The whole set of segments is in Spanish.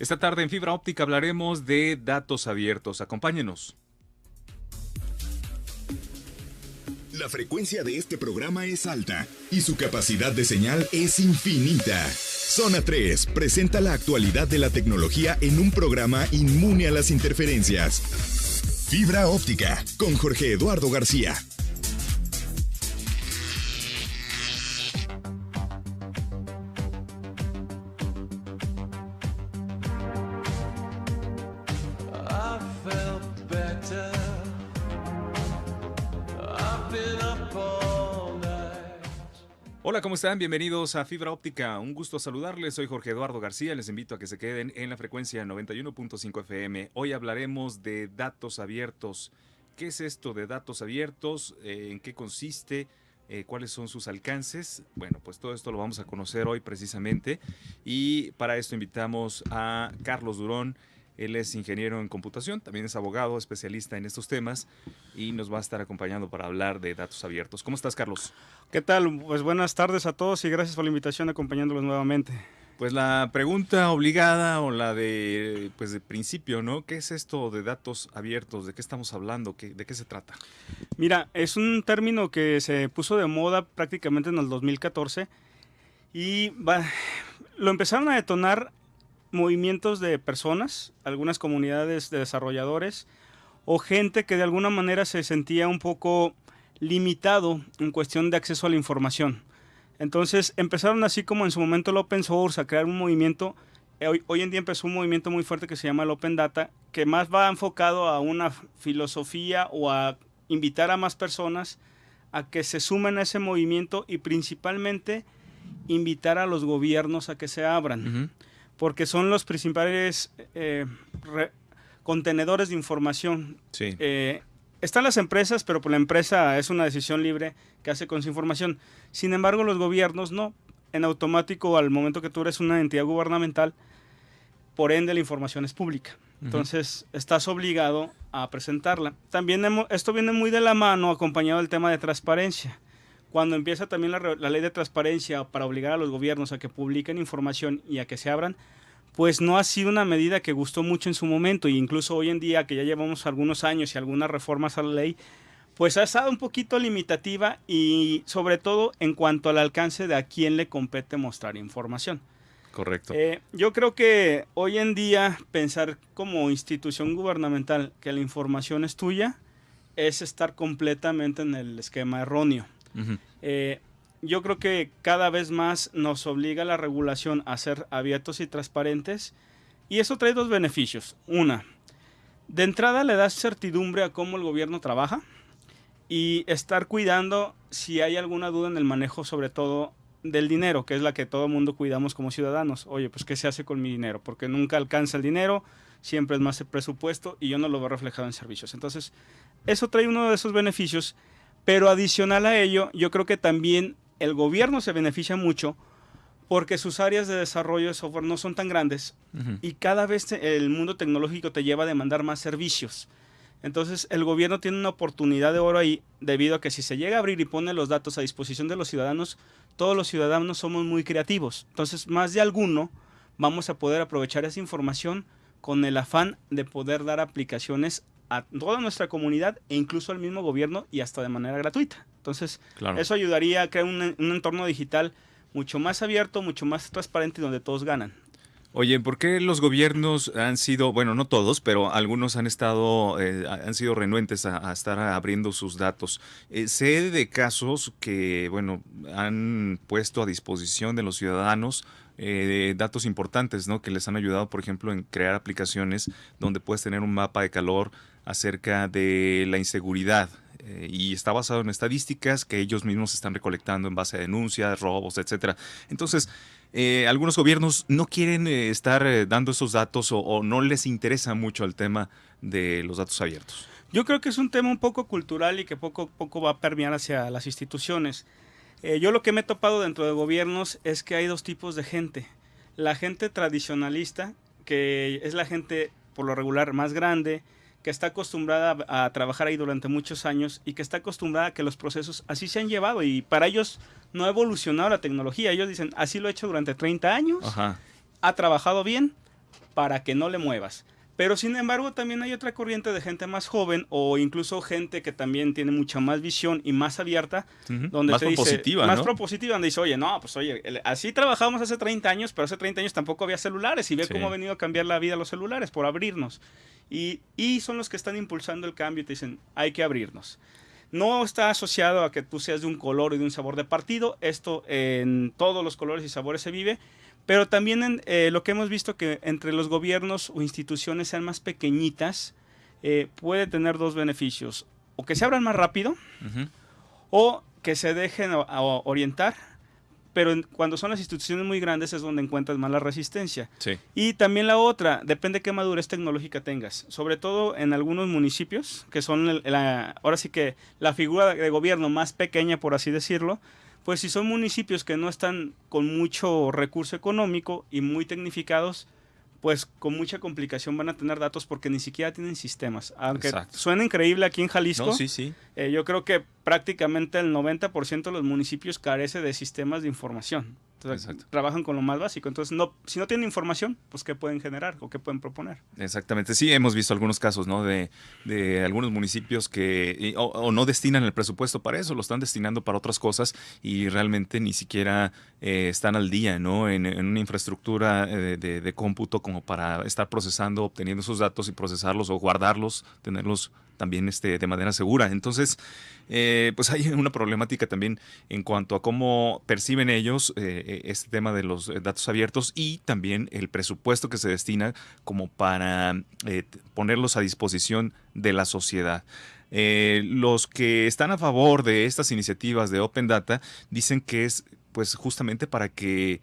Esta tarde en Fibra Óptica hablaremos de datos abiertos. Acompáñenos. La frecuencia de este programa es alta y su capacidad de señal es infinita. Zona 3 presenta la actualidad de la tecnología en un programa inmune a las interferencias. Fibra Óptica con Jorge Eduardo García. Hola, ¿cómo están? Bienvenidos a Fibra Óptica. Un gusto saludarles. Soy Jorge Eduardo García. Les invito a que se queden en la frecuencia 91.5 FM. Hoy hablaremos de datos abiertos. ¿Qué es esto de datos abiertos? ¿En qué consiste? ¿Cuáles son sus alcances? Bueno, pues todo esto lo vamos a conocer hoy precisamente. Y para esto invitamos a Carlos Durón. Él es ingeniero en computación, también es abogado, especialista en estos temas y nos va a estar acompañando para hablar de datos abiertos. ¿Cómo estás, Carlos? ¿Qué tal? Pues buenas tardes a todos y gracias por la invitación acompañándolos nuevamente. Pues la pregunta obligada o la de principio, ¿no? ¿Qué es esto de datos abiertos? ¿De qué estamos hablando? ¿De qué se trata? Mira, es un término que se puso de moda prácticamente en el 2014 y lo empezaron a detonar movimientos de personas, algunas comunidades de desarrolladores o gente que de alguna manera se sentía un poco limitado en cuestión de acceso a la información. Entonces empezaron así como en su momento el open source a crear un movimiento. Hoy en día empezó un movimiento muy fuerte que se llama el Open Data, que más va enfocado a una filosofía o a invitar a más personas a que se sumen a ese movimiento y principalmente invitar a los gobiernos a que se abran. Porque son los principales contenedores de información. Sí. Están las empresas, pero la empresa es una decisión libre que hace con su información. Sin embargo, los gobiernos no. En automático, al momento que tú eres una entidad gubernamental, por ende la información es pública. Entonces, estás obligado a presentarla. También esto viene muy de la mano, acompañado del tema de transparencia. Cuando empieza también la ley de transparencia para obligar a los gobiernos a que publiquen información y a que se abran, pues no ha sido una medida que gustó mucho en su momento, e incluso hoy en día que ya llevamos algunos años y algunas reformas a la ley, pues ha estado un poquito limitativa y sobre todo en cuanto al alcance de a quién le compete mostrar información. Correcto. Yo creo que hoy en día pensar como institución gubernamental que la información es tuya es estar completamente en el esquema erróneo. Yo creo que cada vez más nos obliga la regulación a ser abiertos y transparentes y eso trae dos beneficios. Una, de entrada le das certidumbre a cómo el gobierno trabaja y estar cuidando si hay alguna duda en el manejo, sobre todo del dinero, que es la que todo el mundo cuidamos como ciudadanos. Oye, pues ¿qué se hace con mi dinero? Porque nunca alcanza el dinero, siempre es más el presupuesto y yo no lo veo reflejado en servicios. Entonces, eso trae uno de esos beneficios. Pero adicional a ello, yo creo que también el gobierno se beneficia mucho porque sus áreas de desarrollo de software no son tan grandes y cada vez el mundo tecnológico te lleva a demandar más servicios. Entonces el gobierno tiene una oportunidad de oro ahí debido a que si se llega a abrir y pone los datos a disposición de los ciudadanos, todos los ciudadanos somos muy creativos. Entonces más de alguno vamos a poder aprovechar esa información con el afán de poder dar aplicaciones a toda nuestra comunidad e incluso al mismo gobierno y hasta de manera gratuita. Entonces, claro, eso ayudaría a crear un entorno digital mucho más abierto, mucho más transparente y donde todos ganan. Oye, ¿por qué los gobiernos han sido, bueno, no todos, pero algunos han sido renuentes a estar abriendo sus datos? Sé de casos que, bueno, han puesto a disposición de los ciudadanos datos importantes, ¿no? Que les han ayudado, por ejemplo, en crear aplicaciones donde puedes tener un mapa de calor acerca de la inseguridad. Y está basado en estadísticas que ellos mismos están recolectando en base a denuncias, robos, etcétera. Entonces, algunos gobiernos no quieren estar dando esos datos o no les interesa mucho el tema de los datos abiertos. Yo creo que es un tema un poco cultural y que poco a poco va a permear hacia las instituciones. Yo lo que me he topado dentro de gobiernos es que hay dos tipos de gente. La gente tradicionalista, que es la gente por lo regular más grande, que está acostumbrada a trabajar ahí durante muchos años y que está acostumbrada a que los procesos así se han llevado y para ellos no ha evolucionado la tecnología. Ellos dicen, así lo he hecho durante 30 años, ha trabajado bien, para que no le muevas. Pero sin embargo también hay otra corriente de gente más joven o incluso gente que también tiene mucha más visión y más abierta, donde más te propositiva, dice, ¿no? más propositiva, donde dice, oye, no, pues oye, así trabajábamos hace 30 años, pero hace 30 años tampoco había celulares y ve cómo ha venido a cambiar la vida los celulares por abrirnos. Y son los que están impulsando el cambio y te dicen, hay que abrirnos. No está asociado a que tú seas de un color y de un sabor de partido, esto en todos los colores y sabores se vive. Pero también lo que hemos visto que entre los gobiernos o instituciones sean más pequeñitas, puede tener dos beneficios. O que se abran más rápido, o que se dejen orientar. Pero cuando son las instituciones muy grandes es donde encuentras más la resistencia. Sí. Y también la otra, depende de qué madurez tecnológica tengas. Sobre todo en algunos municipios, que son ahora sí que la figura de gobierno más pequeña, por así decirlo. Pues si son municipios que no están con mucho recurso económico y muy tecnificados, pues con mucha complicación van a tener datos porque ni siquiera tienen sistemas. Aunque suena increíble aquí en Jalisco, no, sí. Yo creo que prácticamente el 90% de los municipios carece de sistemas de información. Entonces, trabajan con lo más básico. Entonces, si no tienen información, pues ¿qué pueden generar o qué pueden proponer? Exactamente. Sí, hemos visto algunos casos, ¿no? De algunos municipios que o no destinan el presupuesto para eso, lo están destinando para otras cosas y realmente ni siquiera están al día, ¿no? En una infraestructura de cómputo como para estar procesando, obteniendo esos datos y procesarlos o guardarlos, tenerlos también de manera segura. Entonces, pues hay una problemática también en cuanto a cómo perciben ellos este tema de los datos abiertos y también el presupuesto que se destina como para ponerlos a disposición de la sociedad. Los que están a favor de estas iniciativas de Open Data dicen que es pues justamente para que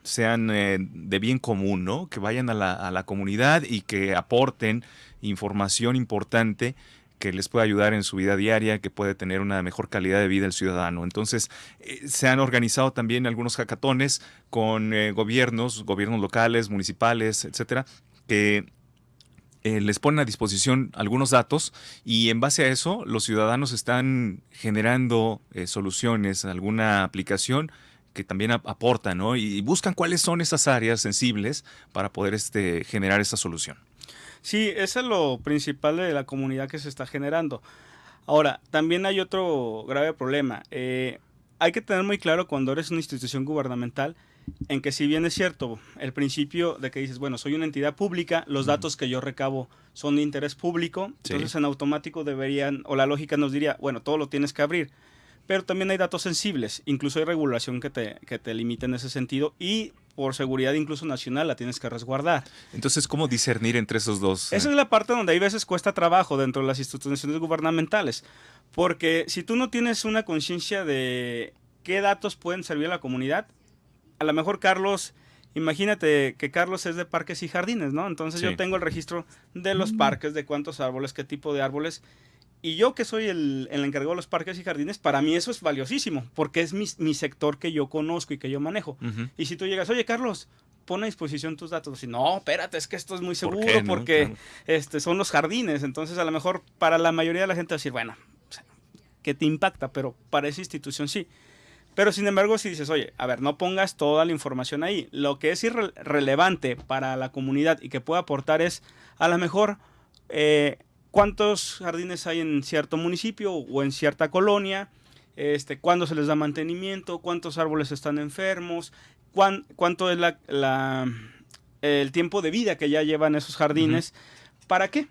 sean de bien común, ¿no? Que vayan a la comunidad y que aporten información importante que les pueda ayudar en su vida diaria, que puede tener una mejor calidad de vida el ciudadano. Entonces, se han organizado también algunos hackatones con gobiernos locales, municipales, etcétera, que les ponen a disposición algunos datos y en base a eso los ciudadanos están generando soluciones, alguna aplicación que también aportan, ¿no? Y buscan cuáles son esas áreas sensibles para poder generar esa solución. Sí, eso es lo principal de la comunidad que se está generando. Ahora, también hay otro grave problema. Hay que tener muy claro cuando eres una institución gubernamental en que si bien es cierto el principio de que dices, bueno, soy una entidad pública, los datos que yo recabo son de interés público, entonces en automático deberían, o la lógica nos diría, bueno, todo lo tienes que abrir. Pero también hay datos sensibles, incluso hay regulación que te limita en ese sentido y por seguridad incluso nacional la tienes que resguardar. Entonces, ¿cómo discernir entre esos dos? Esa es la parte donde hay veces cuesta trabajo dentro de las instituciones gubernamentales, porque si tú no tienes una conciencia de qué datos pueden servir a la comunidad, a lo mejor Carlos, imagínate que Carlos es de parques y jardines, ¿no? Entonces yo tengo el registro de los parques, de cuántos árboles, qué tipo de árboles. Y yo que soy el encargado de los parques y jardines, para mí eso es valiosísimo, porque es mi sector que yo conozco y que yo manejo. Y si tú llegas, oye Carlos, pon a disposición tus datos. Y no, espérate, es que esto es muy seguro porque son los jardines. Entonces a lo mejor para la mayoría de la gente va a decir, bueno, que te impacta, pero para esa institución sí. Pero sin embargo, si dices, oye, a ver, no pongas toda la información ahí. Lo que es irrelevante para la comunidad y que puede aportar es, a lo mejor, cuántos jardines hay en cierto municipio o en cierta colonia, cuándo se les da mantenimiento, cuántos árboles están enfermos, cuánto es el tiempo de vida que ya llevan esos jardines. ¿Para qué?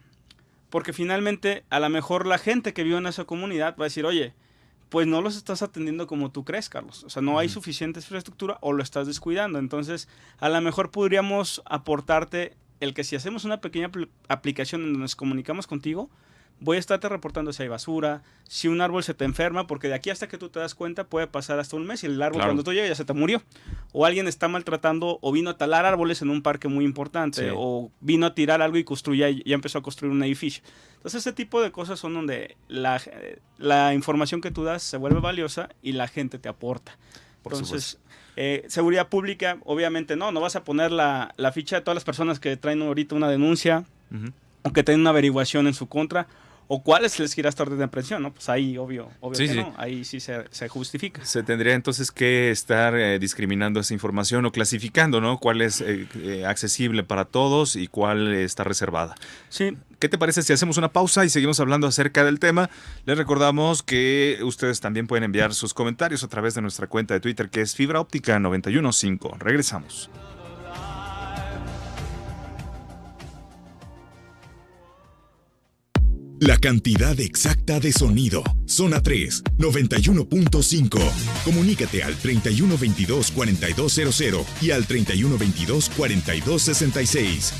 Porque finalmente, a lo mejor la gente que vive en esa comunidad va a decir, oye, pues no los estás atendiendo como tú crees, Carlos. O sea, no hay suficiente infraestructura o lo estás descuidando. Entonces, a lo mejor podríamos aportarte el que si hacemos una pequeña aplicación en donde nos comunicamos contigo, voy a estarte reportando si hay basura, si un árbol se te enferma, porque de aquí hasta que tú te das cuenta puede pasar hasta un mes y el árbol cuando tú llegas ya se te murió. O alguien está maltratando o vino a talar árboles en un parque muy importante, o vino a tirar algo y ya empezó a construir un edificio. Entonces ese tipo de cosas son donde la información que tú das se vuelve valiosa y la gente te aporta. Entonces, seguridad pública, obviamente no vas a poner la ficha de todas las personas que traen ahorita una denuncia o que tienen una averiguación en su contra, ¿O cuál es el esta orden de aprehensión? ¿No? Pues ahí, obvio Sí, que sí. no. Ahí sí se justifica. Se tendría entonces que estar discriminando esa información o clasificando, ¿no? Cuál es accesible para todos y cuál está reservada. Sí. ¿Qué te parece si hacemos una pausa y seguimos hablando acerca del tema? Les recordamos que ustedes también pueden enviar sus comentarios a través de nuestra cuenta de Twitter, que es Fibra Óptica 915. Regresamos. La cantidad exacta de sonido. Zona 3, 91.5. Comunícate al 3122-4200 y al 3122-4266.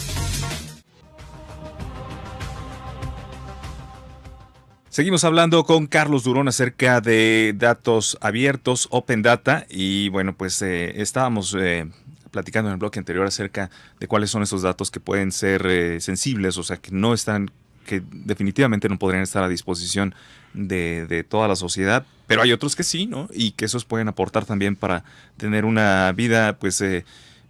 Seguimos hablando con Carlos Durón acerca de datos abiertos, Open Data, y bueno, pues estábamos platicando en el bloque anterior acerca de cuáles son esos datos que pueden ser sensibles, o sea, que no están, que definitivamente no podrían estar a disposición de toda la sociedad, pero hay otros que sí, ¿no? Y que esos pueden aportar también para tener una vida, pues,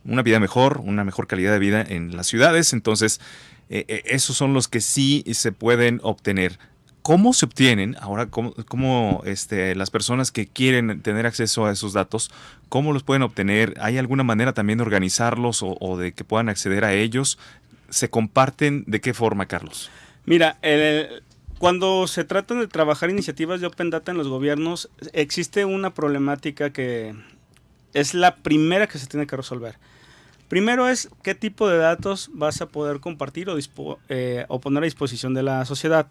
una vida mejor, una mejor calidad de vida en las ciudades. Entonces, esos son los que sí se pueden obtener. ¿Cómo se obtienen? Ahora, ¿cómo las personas que quieren tener acceso a esos datos, cómo los pueden obtener? ¿Hay alguna manera también de organizarlos o de que puedan acceder a ellos? ¿Se comparten de qué forma, Carlos? Mira, cuando se trata de trabajar iniciativas de Open Data en los gobiernos, existe una problemática que es la primera que se tiene que resolver. Primero es qué tipo de datos vas a poder compartir o poner a disposición de la sociedad.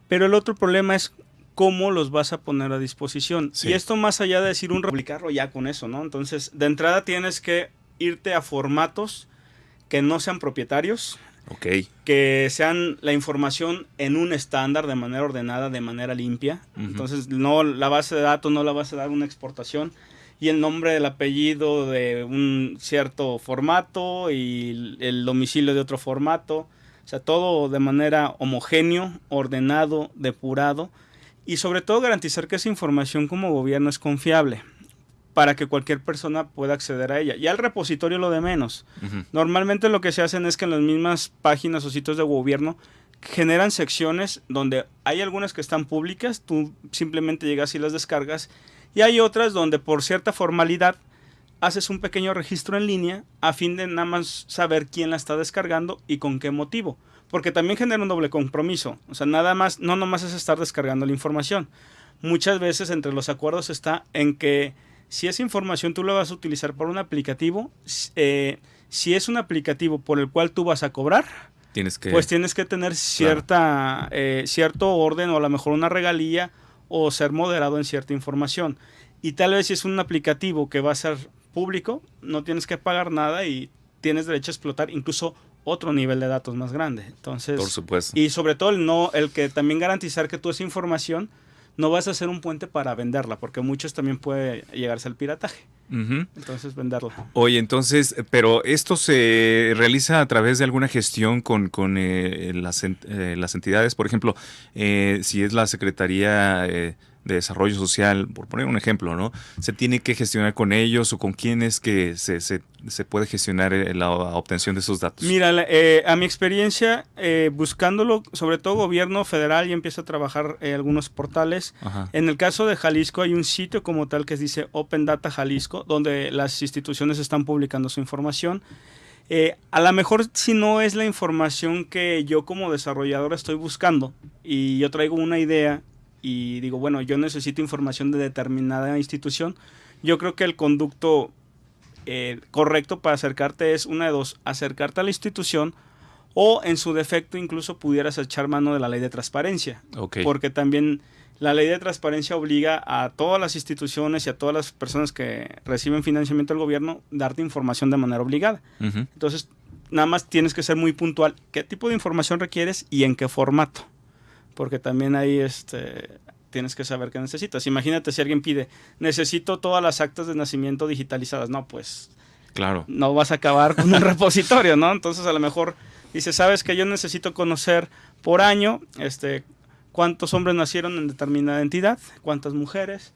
Pero el otro problema es cómo los vas a poner a disposición. Sí. Y esto más allá de decir publicarlo ya con eso, ¿no? Entonces, de entrada tienes que irte a formatos que no sean propietarios. Okay. Que sean la información en un estándar de manera ordenada, de manera limpia. Uh-huh. Entonces, no, la base de datos no la vas a dar una exportación y el nombre del apellido de un cierto formato y el domicilio de otro formato. O sea, todo de manera homogéneo, ordenado, depurado y sobre todo garantizar que esa información como gobierno es confiable para que cualquier persona pueda acceder a ella. Ya el repositorio lo de menos. Uh-huh. Normalmente lo que se hacen es que en las mismas páginas o sitios de gobierno generan secciones donde hay algunas que están públicas, tú simplemente llegas y las descargas, y hay otras donde por cierta formalidad haces un pequeño registro en línea a fin de nada más saber quién la está descargando y con qué motivo. Porque también genera un doble compromiso. O sea, no nomás es estar descargando la información. Muchas veces entre los acuerdos está en que si esa información tú la vas a utilizar por un aplicativo, si es un aplicativo por el cual tú vas a cobrar, pues tienes que tener cierto orden o a lo mejor una regalía o ser moderado en cierta información. Y tal vez si es un aplicativo que va a ser público, no tienes que pagar nada y tienes derecho a explotar incluso otro nivel de datos más grande. Entonces, por supuesto. Y sobre todo el que también garantizar que tú esa información no vas a hacer un puente para venderla, porque muchos también puede llegarse al pirataje. Uh-huh. Entonces, venderla. Oye, entonces, pero ¿esto se realiza a través de alguna gestión con las entidades? Por ejemplo, si es la Secretaría de Desarrollo Social, por poner un ejemplo, ¿no? ¿Se tiene que gestionar con ellos o con quién es que se puede gestionar la obtención de esos datos? Mira, a mi experiencia, buscándolo, sobre todo gobierno federal, ya empieza a trabajar algunos portales. Ajá. En el caso de Jalisco hay un sitio como tal que dice Open Data Jalisco, donde las instituciones están publicando su información. A lo mejor si no es la información que yo como desarrollador estoy buscando y yo traigo una idea y digo, bueno, yo necesito información de determinada institución, yo creo que el conducto correcto para acercarte es una de dos: acercarte a la institución o en su defecto incluso pudieras echar mano de la ley de transparencia. Okay. Porque también la ley de transparencia obliga a todas las instituciones y a todas las personas que reciben financiamiento del gobierno darte información de manera obligada. Uh-huh. Entonces, nada más tienes que ser muy puntual qué tipo de información requieres y en qué formato. Porque también ahí tienes que saber qué necesitas. Imagínate si alguien pide, necesito todas las actas de nacimiento digitalizadas. No, pues claro, no vas a acabar con un repositorio, ¿no? Entonces a lo mejor dice, sabes que yo necesito conocer por año cuántos hombres nacieron en determinada entidad, cuántas mujeres,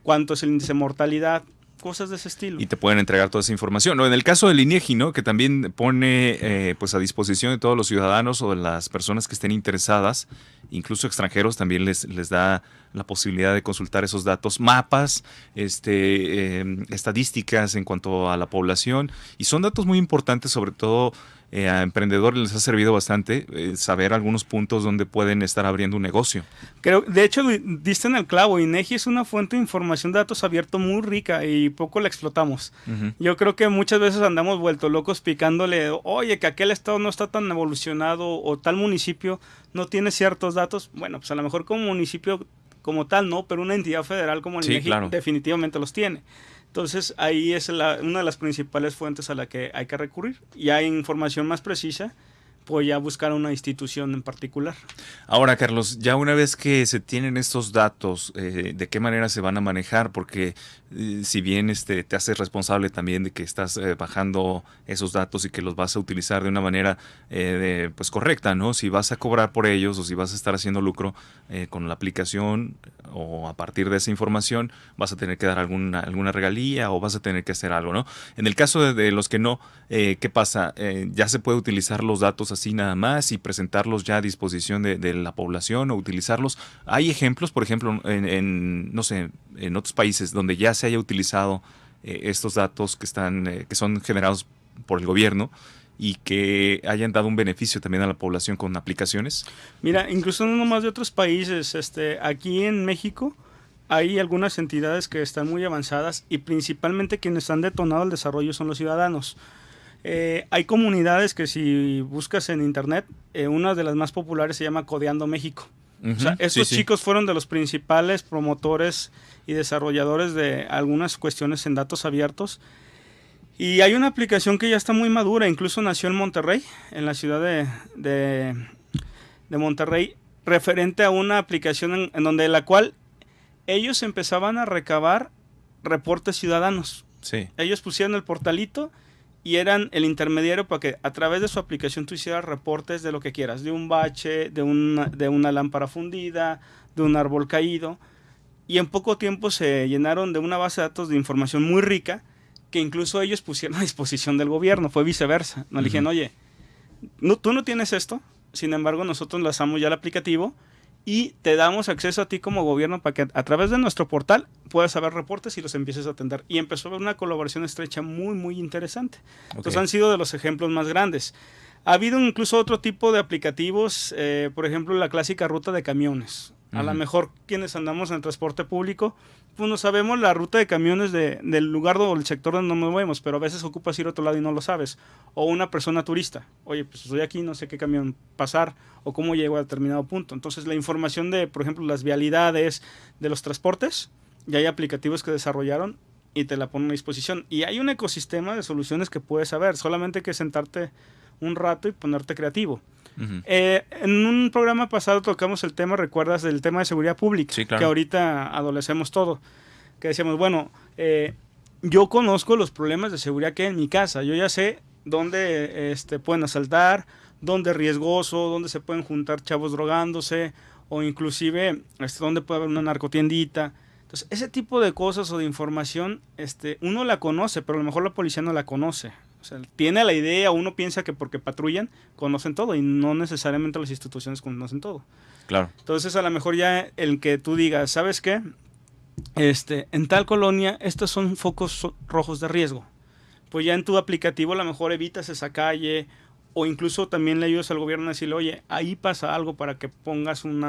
cuánto es el índice de mortalidad, cosas de ese estilo. Y te pueden entregar toda esa información. ¿No? En el caso del INEGI, ¿no? Que también pone pues a disposición de todos los ciudadanos o de las personas que estén interesadas, incluso extranjeros, también les da la posibilidad de consultar esos datos, mapas, estadísticas en cuanto a la población, y son datos muy importantes, sobre todo a emprendedores les ha servido bastante saber algunos puntos donde pueden estar abriendo un negocio. Creo, de hecho, diste en el clavo. INEGI es una fuente de información de datos abierto muy rica y poco la explotamos. Yo creo que muchas veces andamos vueltos locos picándole, oye, que aquel estado no está tan evolucionado o tal municipio no tiene ciertos datos. Bueno, pues a lo mejor como municipio como tal no, pero una entidad federal como el INEGI claro, definitivamente los tiene. Entonces ahí es una de las principales fuentes a la que hay que recurrir. Y hay información más precisa, pues ya buscar una institución en particular. Ahora, Carlos, ya una vez que se tienen estos datos, ¿de qué manera se van a manejar? Porque si bien te haces responsable también de que estás bajando esos datos y que los vas a utilizar de una manera pues correcta, ¿no? Si vas a cobrar por ellos o si vas a estar haciendo lucro con la aplicación o a partir de esa información, vas a tener que dar alguna regalía o vas a tener que hacer algo, ¿no? En el caso de los que no, ¿qué pasa? ¿Ya se puede utilizar los datos así nada más y presentarlos ya a disposición de la población o utilizarlos? Hay ejemplos, por ejemplo, no sé, en otros países donde ya se haya utilizado estos datos que son generados por el gobierno y que hayan dado un beneficio también a la población con aplicaciones. Mira, incluso no nomás de otros países, aquí en México hay algunas entidades que están muy avanzadas y principalmente quienes han detonado el desarrollo son los ciudadanos. Hay comunidades que si buscas en internet, una de las más populares se llama Codeando México. O sea, estos chicos fueron de los principales promotores y desarrolladores de algunas cuestiones en datos abiertos. Y hay una aplicación que ya está muy madura, incluso nació en Monterrey, en la ciudad de Monterrey, referente a una aplicación en donde la cual ellos empezaban a recabar reportes ciudadanos. Sí. Ellos pusieron el portalito y eran el intermediario para que a través de su aplicación tú hicieras reportes de lo que quieras, de un bache, de una lámpara fundida, de un árbol caído, y en poco tiempo se llenaron de una base de datos de información muy rica que incluso ellos pusieron a disposición del gobierno, fue viceversa. Nos dijeron, oye, tú no tienes esto, sin embargo nosotros lanzamos ya el aplicativo y te damos acceso a ti como gobierno para que a través de nuestro portal puedas saber reportes y los empieces a atender. Y empezó a haber una colaboración estrecha muy, muy interesante. Okay. Entonces han sido de los ejemplos más grandes. Ha habido incluso otro tipo de aplicativos, por ejemplo, la clásica ruta de camiones. A lo mejor quienes andamos en el transporte público, pues no sabemos la ruta de camiones del lugar o el sector donde nos movemos, pero a veces ocupas ir a otro lado y no lo sabes. O una persona turista, oye, pues estoy aquí, no sé qué camión pasar o cómo llego a determinado punto. Entonces la información de, por ejemplo, las vialidades de los transportes, ya hay aplicativos que desarrollaron y te la ponen a disposición. Y hay un ecosistema de soluciones que puedes saber, solamente hay que sentarte un rato y ponerte creativo. En un programa pasado tocamos el tema, ¿recuerdas? Del tema de seguridad pública, sí, claro, que ahorita adolecemos todo, que decíamos, bueno, yo conozco los problemas de seguridad que hay en mi casa, yo ya sé dónde pueden asaltar, dónde es riesgoso, dónde se pueden juntar chavos drogándose, o inclusive dónde puede haber una narcotiendita. Entonces, ese tipo de cosas o de información, uno la conoce, pero a lo mejor la policía no la conoce. O sea, tiene la idea, uno piensa que porque patrullan conocen todo y no necesariamente las instituciones conocen todo. Claro. Entonces, a lo mejor ya el que tú digas, ¿sabes qué? En tal colonia, estos son focos rojos de riesgo. Pues ya en tu aplicativo a lo mejor evitas esa calle o incluso también le ayudas al gobierno a decirle, oye, ahí pasa algo para que pongas un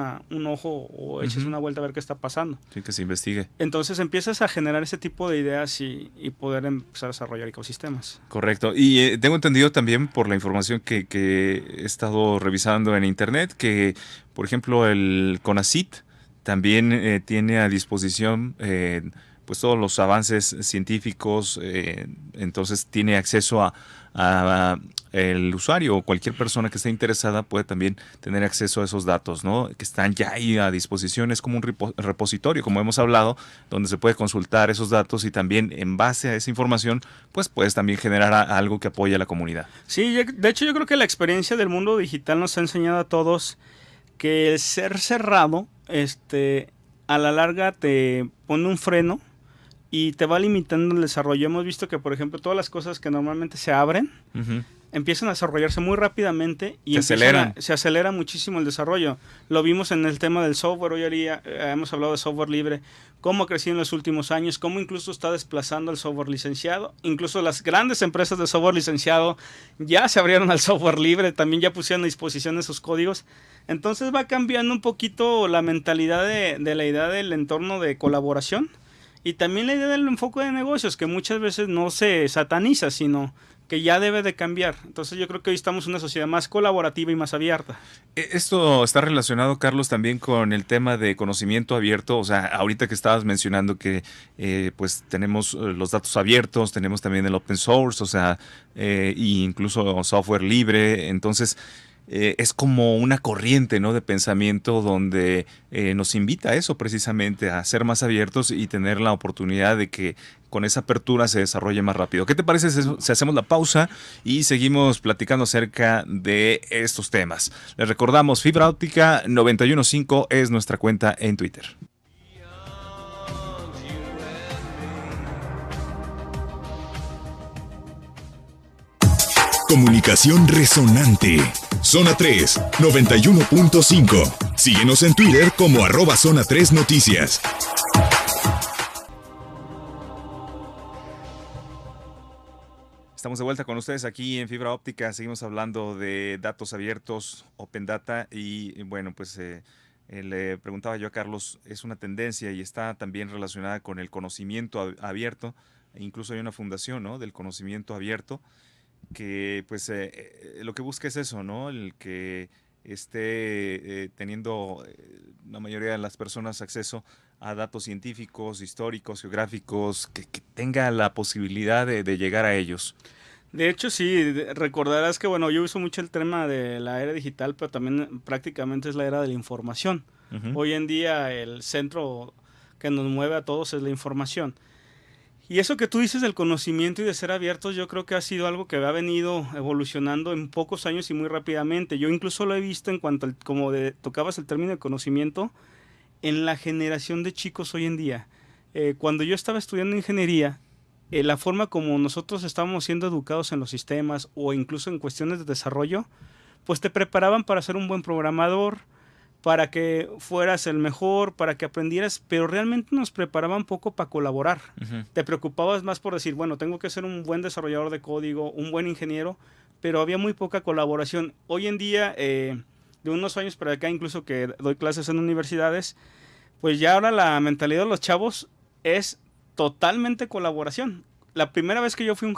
ojo o eches una vuelta a ver qué está pasando. Sí, que se investigue. Entonces empiezas a generar ese tipo de ideas y poder empezar a desarrollar ecosistemas. Correcto. Y tengo entendido también por la información que he estado revisando en internet que, por ejemplo, el CONACYT también tiene a disposición pues todos los avances científicos, entonces tiene acceso a el usuario o cualquier persona que esté interesada puede también tener acceso a esos datos, ¿no? Que están ya ahí a disposición. Es como un repositorio, como hemos hablado, donde se puede consultar esos datos y también en base a esa información, pues puedes también generar algo que apoye a la comunidad. Sí, de hecho yo creo que la experiencia del mundo digital nos ha enseñado a todos que el ser cerrado, a la larga te pone un freno y te va limitando el desarrollo. Hemos visto que, por ejemplo, todas las cosas que normalmente se abren, empiezan a desarrollarse muy rápidamente y se acelera muchísimo el desarrollo. Lo vimos en el tema del software, hoy en día hemos hablado de software libre, cómo ha crecido en los últimos años, cómo incluso está desplazando el software licenciado. Incluso las grandes empresas de software licenciado ya se abrieron al software libre, también ya pusieron a disposición esos códigos. Entonces va cambiando un poquito la mentalidad de la idea del entorno de colaboración y también la idea del enfoque de negocios, que muchas veces no se sataniza, sino que ya debe de cambiar. Entonces yo creo que hoy estamos en una sociedad más colaborativa y más abierta. Esto está relacionado, Carlos, también con el tema de conocimiento abierto. O sea, ahorita que estabas mencionando que pues tenemos los datos abiertos, tenemos también el open source, o sea, e incluso software libre. Entonces, es como una corriente, ¿no?, de pensamiento donde nos invita a eso precisamente, a ser más abiertos y tener la oportunidad de que con esa apertura se desarrolle más rápido. ¿Qué te parece si hacemos la pausa y seguimos platicando acerca de estos temas? Les recordamos, Fibra Óptica 915 es nuestra cuenta en Twitter. Comunicación resonante. Zona 3, 91.5. Síguenos en Twitter como @Zona 3 Noticias. Estamos de vuelta con ustedes aquí en Fibra Óptica. Seguimos hablando de datos abiertos, Open Data. Y bueno, pues le preguntaba yo a Carlos, es una tendencia y está también relacionada con el conocimiento abierto. Incluso hay una fundación, ¿no?, del conocimiento abierto, que pues lo que busca es eso, ¿no?, el que esté teniendo la mayoría de las personas acceso a datos científicos, históricos, geográficos, que tenga la posibilidad de llegar a ellos. De hecho, sí, recordarás que, bueno, yo uso mucho el tema de la era digital, pero también prácticamente es la era de la información. Hoy en día el centro que nos mueve a todos es la información. Y eso que tú dices del conocimiento y de ser abiertos, yo creo que ha sido algo que ha venido evolucionando en pocos años y muy rápidamente. Yo incluso lo he visto en cuanto, tocabas el término de conocimiento, en la generación de chicos hoy en día. Cuando yo estaba estudiando ingeniería, la forma como nosotros estábamos siendo educados en los sistemas o incluso en cuestiones de desarrollo, pues te preparaban para ser un buen programador, para que fueras el mejor, para que aprendieras, pero realmente nos preparaban poco para colaborar. Te preocupabas más por decir, bueno, tengo que ser un buen desarrollador de código, un buen ingeniero, pero había muy poca colaboración. Hoy en día, de unos años para acá, incluso que doy clases en universidades, pues ya ahora la mentalidad de los chavos es totalmente colaboración. La primera vez que yo fui a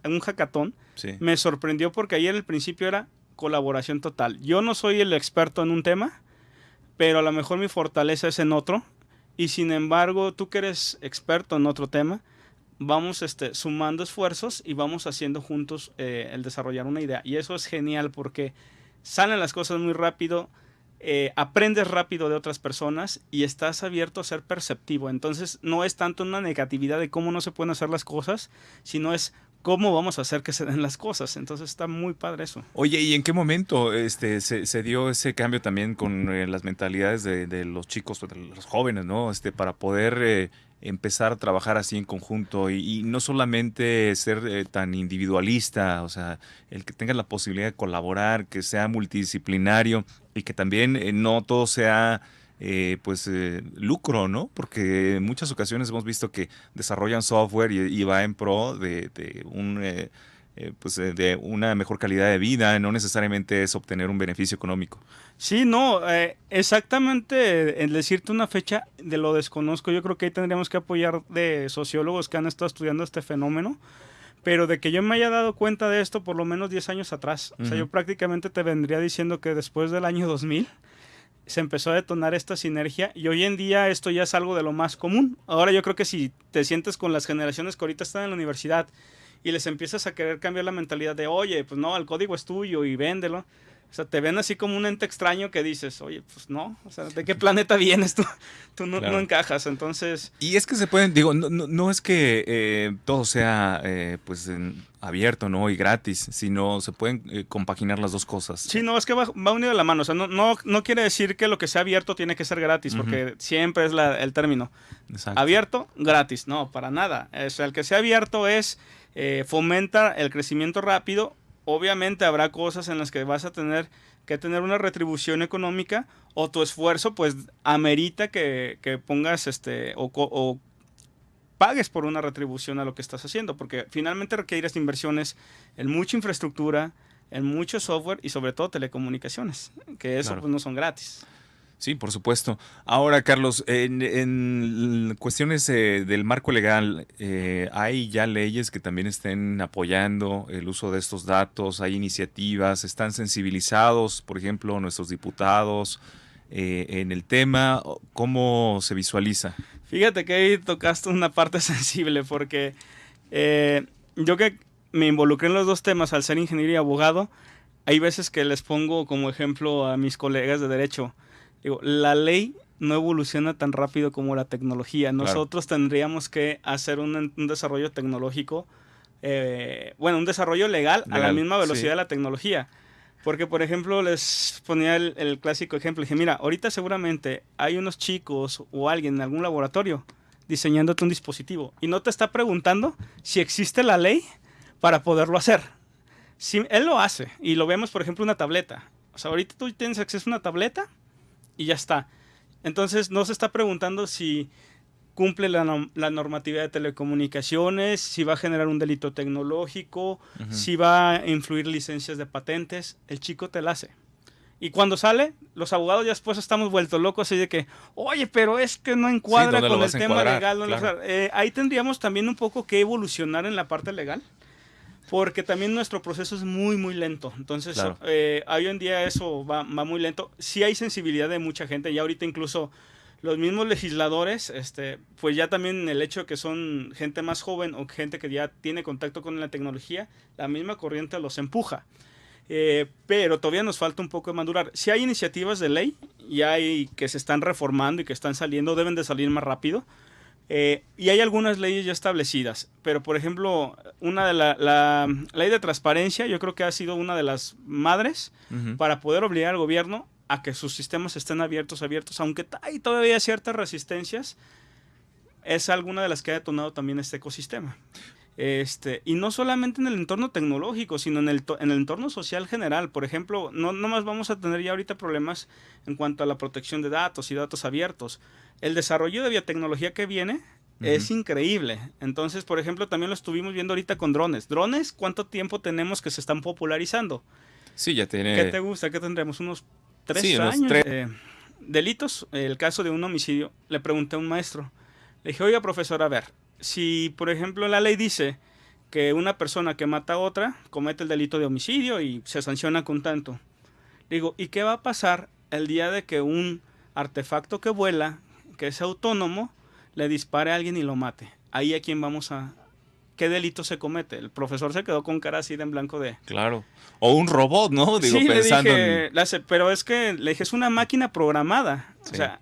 un hackathon, sí, me sorprendió porque ayer al principio era colaboración total. Yo no soy el experto en un tema, pero a lo mejor mi fortaleza es en otro, y sin embargo, tú que eres experto en otro tema, vamos sumando esfuerzos y vamos haciendo juntos el desarrollar una idea. Y eso es genial porque salen las cosas muy rápido, aprendes rápido de otras personas y estás abierto a ser perceptivo. Entonces no es tanto una negatividad de cómo no se pueden hacer las cosas, sino es cómo vamos a hacer que se den las cosas. Entonces está muy padre eso. Oye, ¿y en qué momento se dio ese cambio también con las mentalidades de los chicos, de los jóvenes, ¿no? Para poder empezar a trabajar así en conjunto y no solamente ser tan individualista, o sea, el que tenga la posibilidad de colaborar, que sea multidisciplinario y que también no todo sea lucro, ¿no? Porque en muchas ocasiones hemos visto que desarrollan software y va en pro de una mejor calidad de vida, no necesariamente es obtener un beneficio económico. Sí, no, exactamente, en decirte una fecha de lo desconozco, yo creo que ahí tendríamos que apoyar de sociólogos que han estado estudiando este fenómeno, pero de que yo me haya dado cuenta de esto por lo menos 10 años atrás. O sea, yo prácticamente te vendría diciendo que después del año 2000 se empezó a detonar esta sinergia y hoy en día esto ya es algo de lo más común. Ahora yo creo que si te sientes con las generaciones que ahorita están en la universidad y les empiezas a querer cambiar la mentalidad de, oye, pues no, el código es tuyo y véndelo, O sea, te ven así como un ente extraño que dices, oye, pues no, o sea, ¿de qué planeta vienes tú? Tú no, Claro. no encajas, entonces... Y es que se pueden, digo, no es que todo sea pues abierto, ¿no? Y gratis, sino se pueden compaginar las dos cosas. Sí, no, es que va unido de la mano. O sea, no quiere decir que lo que sea abierto tiene que ser gratis, porque siempre es el término. Exacto. Abierto, gratis. No, para nada. O sea, el que sea abierto es fomenta el crecimiento rápido. Obviamente habrá cosas en las que vas a tener que tener una retribución económica o tu esfuerzo pues amerita que pongas o pagues por una retribución a lo que estás haciendo, porque finalmente requieres inversiones en mucha infraestructura, en mucho software y sobre todo telecomunicaciones, que eso Claro. pues no son gratis. Sí, por supuesto. Ahora, Carlos, en cuestiones del marco legal, ¿hay ya leyes que también estén apoyando el uso de estos datos? ¿Hay iniciativas? ¿Están sensibilizados, por ejemplo, nuestros diputados en el tema? ¿Cómo se visualiza? Fíjate que ahí tocaste una parte sensible porque yo que me involucré en los dos temas al ser ingeniero y abogado, hay veces que les pongo como ejemplo a mis colegas de derecho. Digo, la ley no evoluciona tan rápido como la tecnología. Nosotros tendríamos que hacer un desarrollo tecnológico, un desarrollo legal a la misma velocidad de la tecnología. Porque, por ejemplo, les ponía el clásico ejemplo. Dije, mira, ahorita seguramente hay unos chicos o alguien en algún laboratorio diseñándote un dispositivo y no te está preguntando si existe la ley para poderlo hacer. Si él lo hace y lo vemos, por ejemplo, una tableta. O sea, ahorita tú tienes acceso a una tableta y ya está. Entonces no se está preguntando si cumple la normatividad de telecomunicaciones, si va a generar un delito tecnológico, si va a influir licencias de patentes. El chico te la hace. Y cuando sale, los abogados ya después estamos vueltos locos así de que, oye, pero es que no encuadra con el tema legal. Claro. Ahí tendríamos también un poco que evolucionar en la parte legal, porque también nuestro proceso es muy, muy lento. Entonces, claro. Hoy en día eso va muy lento. Sí hay sensibilidad de mucha gente, y ahorita incluso los mismos legisladores, pues ya también el hecho de que son gente más joven o gente que ya tiene contacto con la tecnología, la misma corriente los empuja. Pero todavía nos falta un poco de madurar. Si hay iniciativas de ley y hay que se están reformando y que están saliendo, deben de salir más rápido. Y hay algunas leyes ya establecidas, pero por ejemplo, una de la ley de transparencia, yo creo que ha sido una de las madres para poder obligar al gobierno a que sus sistemas estén abiertos, aunque hay todavía ciertas resistencias, es alguna de las que ha detonado también este ecosistema. Y no solamente en el entorno tecnológico, sino en el entorno social general. Por ejemplo, no más vamos a tener ya ahorita problemas en cuanto a la protección de datos y datos abiertos. El desarrollo de biotecnología que viene es increíble. Entonces, por ejemplo, también lo estuvimos viendo ahorita con drones. ¿Drones? ¿Cuánto tiempo tenemos que se están popularizando? Sí, ya tiene... ¿Qué te gusta? ¿Qué tendremos? ¿Unos 3 años? Delitos, el caso de un homicidio. Le pregunté a un maestro. Le dije, oiga, profesor, a ver, si, por ejemplo, la ley dice que una persona que mata a otra comete el delito de homicidio y se sanciona con tanto. Digo, ¿y qué va a pasar el día de que un artefacto que vuela, que es autónomo, le dispare a alguien y lo mate? Ahí a quién vamos a... ¿Qué delito se comete? El profesor se quedó con cara así de en blanco de... Claro. O un robot, ¿no? Digo, sí, pensando le dije, pero es que le dije, es una máquina programada. Sí. O sea,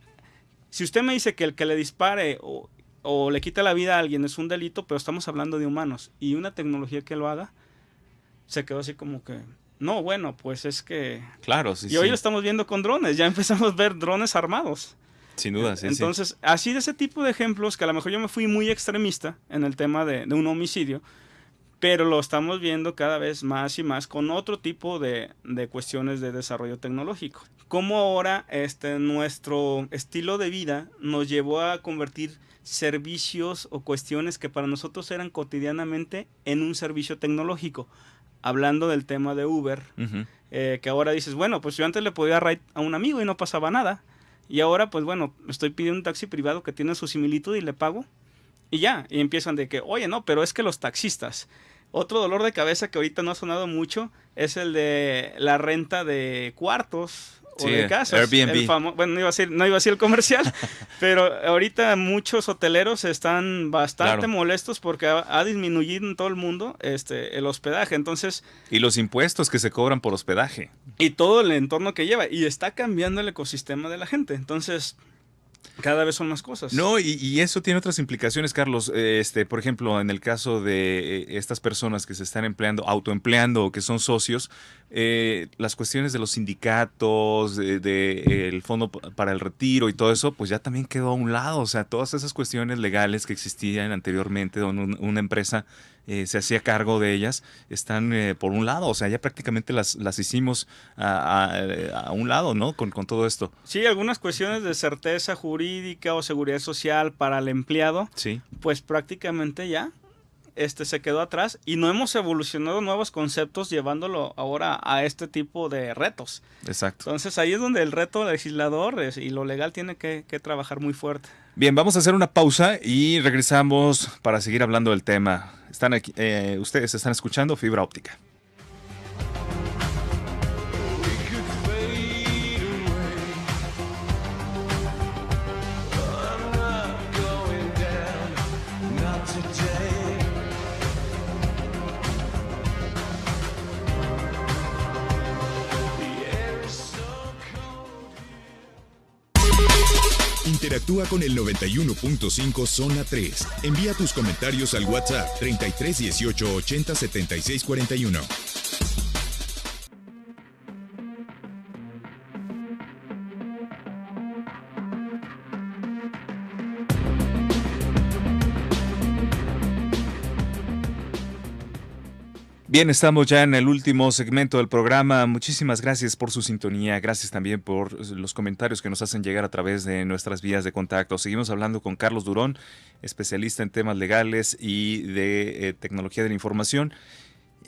si usted me dice que el que le dispare o le quita la vida a alguien es un delito, pero estamos hablando de humanos, y una tecnología que lo haga, se quedó así como que... No, bueno, pues es que... Claro, sí, y hoy lo estamos viendo con drones, ya empezamos a ver drones armados. Sin duda, sí. Entonces, así de ese tipo de ejemplos, que a lo mejor yo me fui muy extremista en el tema de un homicidio, pero lo estamos viendo cada vez más y más con otro tipo de cuestiones de desarrollo tecnológico. Cómo ahora nuestro estilo de vida nos llevó a convertir servicios o cuestiones que para nosotros eran cotidianamente en un servicio tecnológico. Hablando del tema de Uber, que ahora dices, bueno, pues yo antes le podía ride a un amigo y no pasaba nada. Y ahora, pues bueno, estoy pidiendo un taxi privado que tiene su similitud y le pago. Y ya, y empiezan de que, oye, no, pero es que los taxistas. Otro dolor de cabeza que ahorita no ha sonado mucho es el de la renta de cuartos o Sí, de casas. Airbnb. Bueno, no iba a decir el comercial, pero ahorita muchos hoteleros están bastante Claro. molestos porque ha disminuido en todo el mundo el hospedaje. Entonces, Y los impuestos que se cobran por hospedaje. y todo el entorno que lleva. Y está cambiando el ecosistema de la gente. Entonces, cada vez son más cosas. No, y eso tiene otras implicaciones, Carlos. Por ejemplo, en el caso de estas personas que se están empleando, autoempleando o que son socios, las cuestiones de los sindicatos, el fondo para el retiro y todo eso, pues ya también quedó a un lado. O sea, todas esas cuestiones legales que existían anteriormente, donde una empresa se hacía cargo de ellas, están por un lado. O sea, ya prácticamente las hicimos a un lado, ¿no? Con todo esto. Sí, algunas cuestiones de certeza jurídica o seguridad social para el empleado, Sí. pues prácticamente ya se quedó atrás y no hemos evolucionado nuevos conceptos llevándolo ahora a este tipo de retos. Exacto. Entonces ahí es donde el reto legislador y lo legal tiene que trabajar muy fuerte. Bien, vamos a hacer una pausa y regresamos para seguir hablando del tema. Están aquí, ustedes están escuchando Fibra Óptica. Interactúa con el 91.5 Zona 3. Envía tus comentarios al WhatsApp 33 18 80 76 41. Bien, estamos ya en el último segmento del programa. Muchísimas gracias por su sintonía. Gracias también por los comentarios que nos hacen llegar a través de nuestras vías de contacto. Seguimos hablando con Carlos Durón, especialista en temas legales y de tecnología de la información.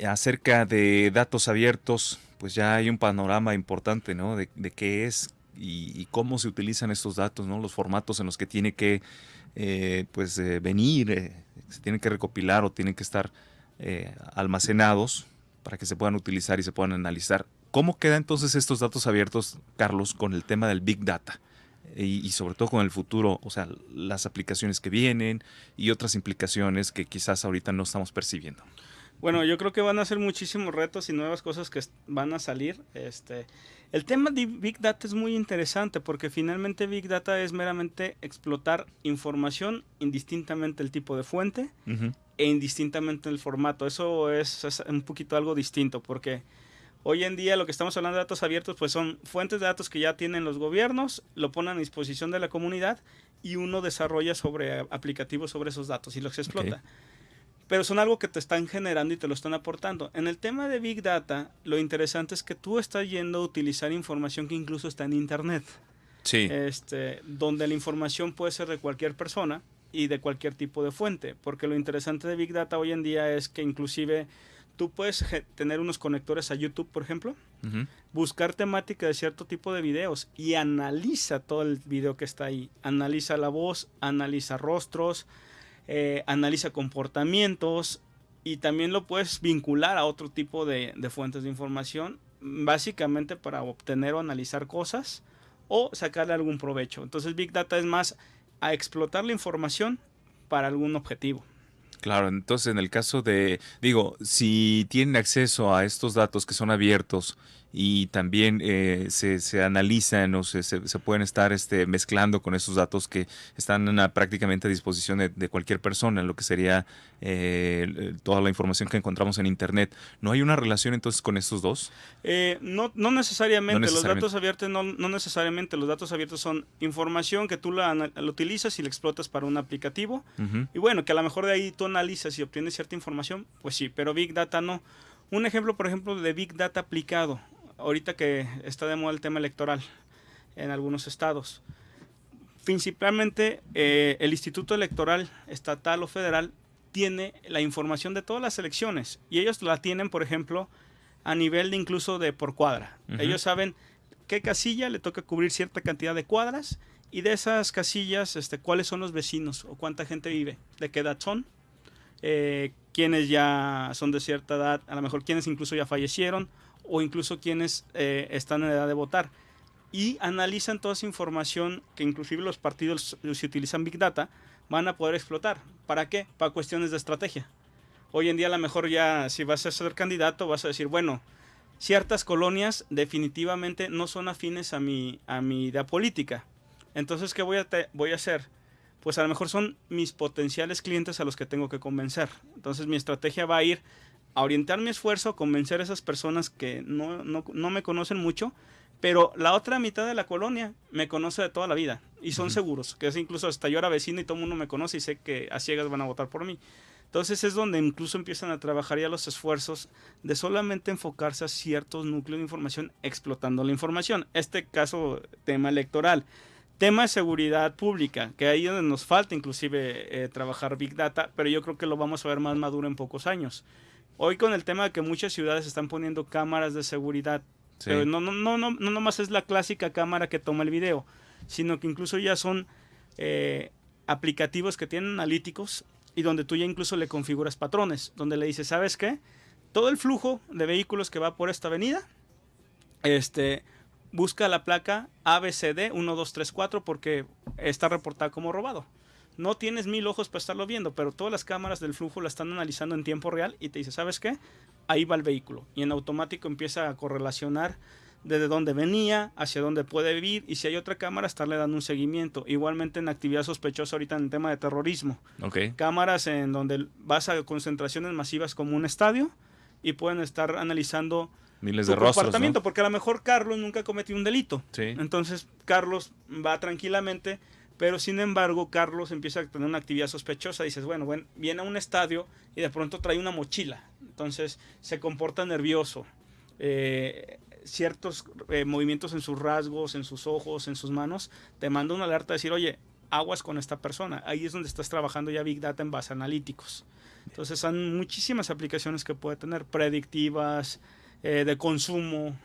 Acerca de datos abiertos, pues ya hay un panorama importante, ¿no? De qué es y cómo se utilizan estos datos, ¿no? Los formatos en los que tiene que venir, se tienen que recopilar o tienen que estar almacenados para que se puedan utilizar y se puedan analizar. ¿Cómo quedan entonces estos datos abiertos, Carlos, con el tema del Big Data? Y sobre todo con el futuro, o sea, las aplicaciones que vienen y otras implicaciones que quizás ahorita no estamos percibiendo. Bueno, yo creo que van a ser muchísimos retos y nuevas cosas que van a salir. El tema de Big Data es muy interesante porque finalmente Big Data es meramente explotar información indistintamente el tipo de fuente e indistintamente el formato. Eso es un poquito algo distinto porque hoy en día lo que estamos hablando de datos abiertos pues son fuentes de datos que ya tienen los gobiernos, lo ponen a disposición de la comunidad y uno desarrolla aplicativos sobre esos datos y los explota. Okay. Pero son algo que te están generando y te lo están aportando. En el tema de Big Data, lo interesante es que tú estás yendo a utilizar información que incluso está en Internet. Sí. Donde la información puede ser de cualquier persona y de cualquier tipo de fuente. Porque lo interesante de Big Data hoy en día es que inclusive tú puedes tener unos conectores a YouTube, por ejemplo, buscar temática de cierto tipo de videos y analiza todo el video que está ahí. Analiza la voz, analiza rostros, analiza comportamientos y también lo puedes vincular a otro tipo de fuentes de información, básicamente para obtener o analizar cosas o sacarle algún provecho. Entonces Big Data es más a explotar la información para algún objetivo. Claro, entonces en el caso de, si tienen acceso a estos datos que son abiertos y también se analizan o se pueden estar mezclando con esos datos que están prácticamente a disposición de cualquier persona, lo que sería toda la información que encontramos en Internet. ¿No hay una relación entonces con estos dos? No necesariamente. Los datos abiertos no necesariamente. Los datos abiertos son información que tú la utilizas y la explotas para un aplicativo. Y bueno, que a lo mejor de ahí tú analizas y obtienes cierta información, pues sí, pero Big Data no. Un ejemplo, por ejemplo, de Big Data aplicado, ahorita que está de moda el tema electoral en algunos estados. Principalmente el Instituto Electoral Estatal o Federal tiene la información de todas las elecciones y ellos la tienen, por ejemplo, a nivel de incluso de por cuadra. Ellos saben qué casilla le toca cubrir cierta cantidad de cuadras y de esas casillas cuáles son los vecinos o cuánta gente vive, de qué edad son, quienes ya son de cierta edad, a lo mejor quienes incluso ya fallecieron o incluso quienes están en edad de votar. y analizan toda esa información que inclusive los partidos, si utilizan Big Data, van a poder explotar. ¿Para qué? Para cuestiones de estrategia. Hoy en día a lo mejor ya si vas a ser candidato vas a decir, bueno, ciertas colonias definitivamente no son afines a mi idea política. Entonces, ¿qué voy a hacer? Pues a lo mejor son mis potenciales clientes a los que tengo que convencer. Entonces mi estrategia va a ir a orientar mi esfuerzo a convencer a esas personas que no me conocen mucho, pero la otra mitad de la colonia me conoce de toda la vida y son seguros, que es incluso hasta yo era vecino y todo el mundo me conoce y sé que a ciegas van a votar por mí. Entonces es donde incluso empiezan a trabajar ya los esfuerzos de solamente enfocarse a ciertos núcleos de información explotando la información. Este caso, tema electoral. Tema de seguridad pública, que ahí es donde nos falta inclusive trabajar Big Data, pero yo creo que lo vamos a ver más maduro en pocos años. Hoy con el tema de que muchas ciudades están poniendo cámaras de seguridad, sí. Pero no nomás es la clásica cámara que toma el video, sino que incluso ya son aplicativos que tienen analíticos y donde tú ya incluso le configuras patrones, donde le dices, ¿sabes qué? Todo el flujo de vehículos que va por esta avenida, busca la placa ABCD 1234 porque está reportada como robado. No tienes 1000 ojos para estarlo viendo, pero todas las cámaras del flujo la están analizando en tiempo real y te dice, ¿sabes qué? Ahí va el vehículo. Y en automático empieza a correlacionar desde dónde venía, hacia dónde puede ir, y si hay otra cámara, estarle dando un seguimiento. Igualmente en actividad sospechosa ahorita en el tema de terrorismo. Okay. Cámaras en donde vas a concentraciones masivas como un estadio y pueden estar analizando miles de rostros, comportamiento, ¿no? Porque a lo mejor Carlos nunca cometió un delito. Sí. Entonces Carlos va tranquilamente, pero sin embargo Carlos empieza a tener una actividad sospechosa. Dices, bueno, viene a un estadio y de pronto trae una mochila. Entonces se comporta nervioso. Ciertos movimientos en sus rasgos, en sus ojos, en sus manos, te manda una alerta a decir, oye, aguas con esta persona. Ahí es donde estás trabajando ya Big Data en base analíticos. Entonces son muchísimas aplicaciones que puede tener, predictivas, de consumo.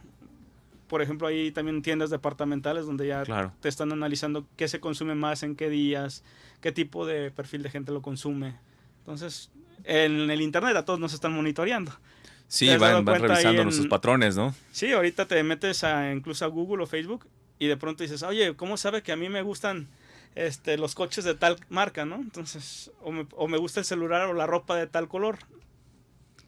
Por ejemplo, hay también tiendas departamentales donde ya te están analizando qué se consume más, en qué días, qué tipo de perfil de gente lo consume. Entonces, en el internet a todos nos están monitoreando. Sí, van revisando nuestros patrones, ¿no? Sí, ahorita te metes incluso a Google o Facebook y de pronto dices, oye, ¿cómo sabe que a mí me gustan los coches de tal marca, ¿no? Entonces, o me gusta el celular o la ropa de tal color,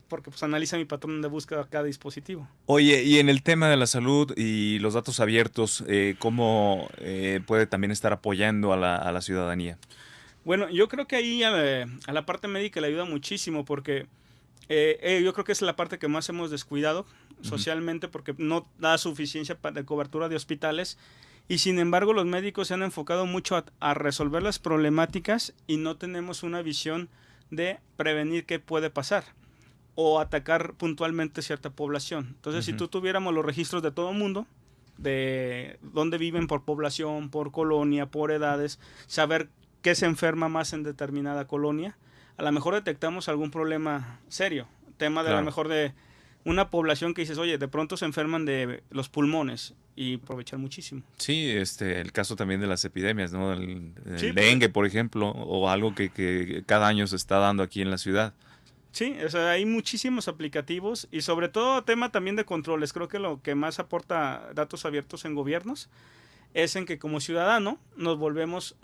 porque pues analiza mi patrón de búsqueda a cada dispositivo. Oye, y en el tema de la salud y los datos abiertos, ¿cómo puede también estar apoyando a la ciudadanía? Bueno, yo creo que ahí a la parte médica le ayuda muchísimo porque yo creo que es la parte que más hemos descuidado socialmente porque no da suficiencia de cobertura de hospitales y sin embargo los médicos se han enfocado mucho a resolver las problemáticas y no tenemos una visión de prevenir qué puede pasar o atacar puntualmente cierta población. Entonces, si tú tuviéramos los registros de todo el mundo, de dónde viven por población, por colonia, por edades, saber qué se enferma más en determinada colonia, a lo mejor detectamos algún problema serio. Tema de a lo mejor de una población que dices, oye, de pronto se enferman de los pulmones y aprovechar muchísimo. Sí, el caso también de las epidemias, ¿no? El dengue, por ejemplo, o algo que cada año se está dando aquí en la ciudad. Sí, o sea, hay muchísimos aplicativos y sobre todo tema también de controles. Creo que lo que más aporta datos abiertos en gobiernos es en que como ciudadano nos volvemos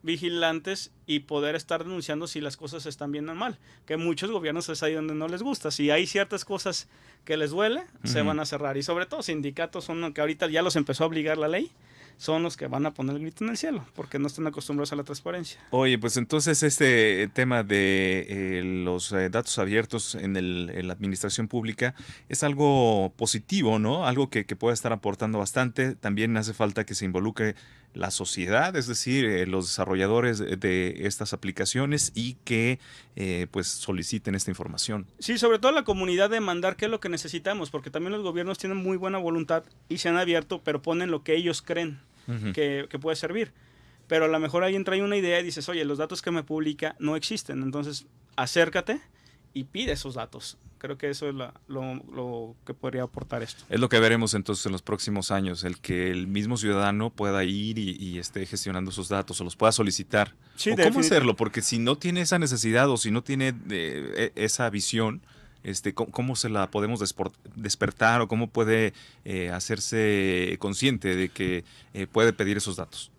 vigilantes y poder estar denunciando si las cosas están bien o mal. Que muchos gobiernos es ahí donde no les gusta. Si hay ciertas cosas que les duele, se van a cerrar. Y sobre todo sindicatos son los que ahorita ya los empezó a obligar la ley. Son los que van a poner el grito en el cielo, porque no están acostumbrados a la transparencia. Oye, pues entonces este tema de los datos abiertos en la administración pública es algo positivo, ¿no? Algo que puede estar aportando bastante. También hace falta que se involucre la sociedad, es decir, los desarrolladores de estas aplicaciones y que pues soliciten esta información. Sí, sobre todo la comunidad demandar qué es lo que necesitamos, porque también los gobiernos tienen muy buena voluntad y se han abierto, pero ponen lo que ellos creen que puede servir. Pero a lo mejor alguien trae una idea y dices, oye, los datos que me publica no existen, entonces acércate y pide esos datos. Creo que eso es lo que podría aportar esto. Es lo que veremos entonces en los próximos años, el que el mismo ciudadano pueda ir y esté gestionando sus datos o los pueda solicitar. Sí, ¿O cómo hacerlo? Porque si no tiene esa necesidad o si no tiene esa visión, ¿cómo se la podemos despertar o cómo puede hacerse consciente de que puede pedir esos datos?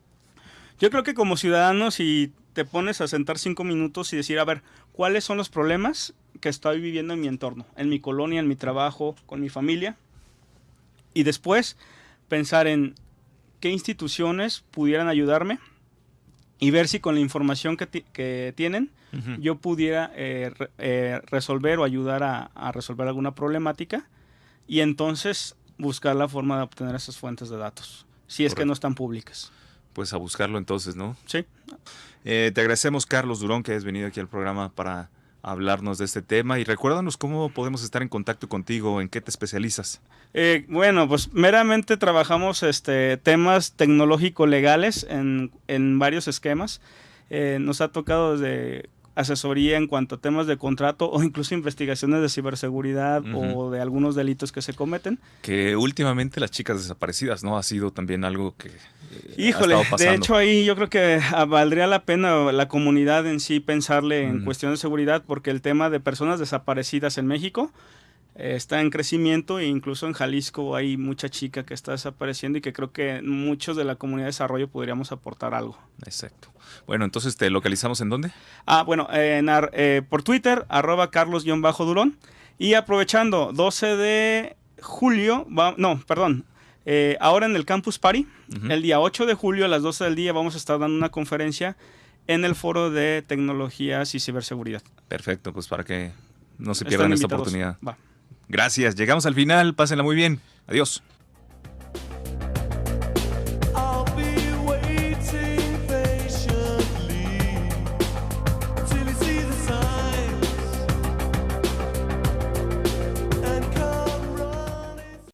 Yo creo que como ciudadano, si te pones a sentar 5 minutos y decir, a ver, ¿cuáles son los problemas que estoy viviendo en mi entorno, en mi colonia, en mi trabajo, con mi familia? Y después pensar en qué instituciones pudieran ayudarme y ver si con la información que tienen yo pudiera resolver o ayudar a resolver alguna problemática, y entonces buscar la forma de obtener esas fuentes de datos, si es que no están públicas. Pues a buscarlo entonces, ¿no? Sí. Te agradecemos, Carlos Durón, que has venido aquí al programa para hablarnos de este tema, y recuérdanos cómo podemos estar en contacto contigo, en qué te especializas. Bueno, pues meramente trabajamos temas tecnológico-legales en varios esquemas. Nos ha tocado desde asesoría en cuanto a temas de contrato o incluso investigaciones de ciberseguridad o de algunos delitos que se cometen. Que últimamente las chicas desaparecidas, ¿no? Ha sido también algo que Híjole, ha estado pasando. De hecho ahí yo creo que valdría la pena la comunidad en sí pensarle en cuestiones de seguridad, porque el tema de personas desaparecidas en México está en crecimiento, e incluso en Jalisco hay mucha chica que está desapareciendo y que creo que muchos de la comunidad de desarrollo podríamos aportar algo. Exacto. Bueno, entonces, ¿te localizamos en dónde? Bueno, por Twitter, @Carlos_Durón. Y aprovechando, 12 de julio, ahora en el Campus Party, el día 8 de julio a las 12 del día vamos a estar dando una conferencia en el Foro de Tecnologías y Ciberseguridad. Perfecto, pues para que no se pierdan esta oportunidad. Va. Gracias, llegamos al final, pásenla muy bien. Adiós.